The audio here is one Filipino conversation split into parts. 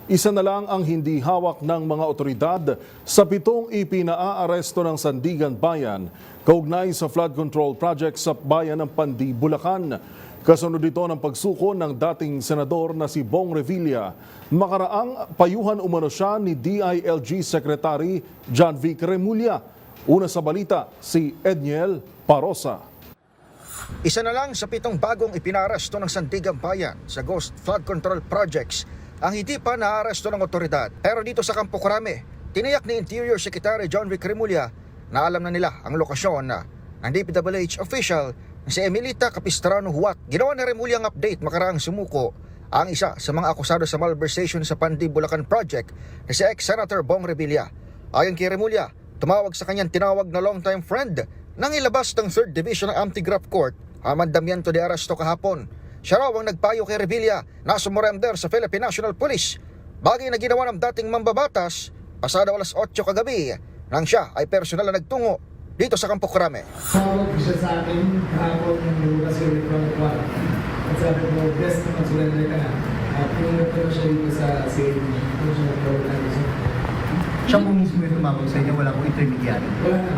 Isa na lang ang hindi hawak ng mga otoridad sa 7 ipinaaresto ng Sandigan Bayan kaugnay sa flood control project sa bayan ng Pandi, Bulacan. Kasunod ito ng pagsuko ng dating senador na si Bong Revilla. Makaraang payuhan umano siya ni DILG Secretary John V. Cremulya. Una sa balita, si Edniel Parosa. Isa na lang sa 7 bagong ipinaaresto ng Sandigan Bayan sa Ghost Flood Control Projects ang hindi pa naaresto ng otoridad. Pero dito sa Campo Crame, tiniyak ni Interior Secretary John V. Cremulya na alam na nila ang lokasyon ng DPWH official na si Emilita Capistrano Huat. Ginawa ni Cremulya ang update makaraang sumuko ang isa sa mga akusado sa malversation sa Pandi, Bulacan project na si ex-Senator Bong Revilla. Ayon kay Cremulya, tumawag sa kanyang tinawag na long-time friend nang ilabas ng 3rd Division ng Anti-Graft Court ang mandamiento de aresto kahapon. Siya raw ang nagpayo kay Revilla na sumurrender sa Philippine National Police, bagay na ginawa ng dating mambabatas pasado alas 8 kagabi nang siya ay personal na nagtungo dito sa Campo Crame. Tawag siya sa akin kahapon ng lunas yung electronic warrant. At sabi ko, best na mag-surrender ka na. At pinunod ko na siya dito sa CAD. Kung siya nagpawala. Siya po mismo yung tumawag sa inyo, wala kong intermediary. Wala na.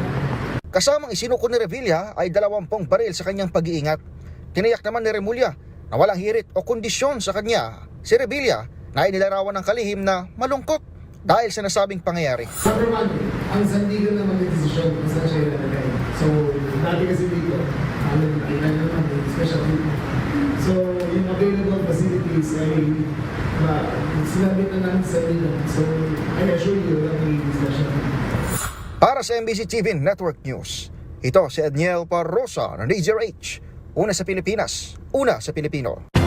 Kasamang isinuko ni Revilla ay 20 baril sa kanyang pag-iingat. Tiniyak naman ni Cremulya na walang hirit o kondisyon sa kanya si Revilla na inilarawan ng kalihim na malungkot dahil sa nasabing pangyayari. Number 1, ang Sandigan naman yung desisyon kung saan siya ilalagay. So, dati kasi dito, nakikita nyo naman, may special treatment. So, yung available facilities ay sinabi na namin sa Sandigan. So, I assure you, wala may discussion. Para sa MBC TV Network News, ito si Edniel Parosa ng DZRH. Una sa Pilipinas, una sa Pilipino.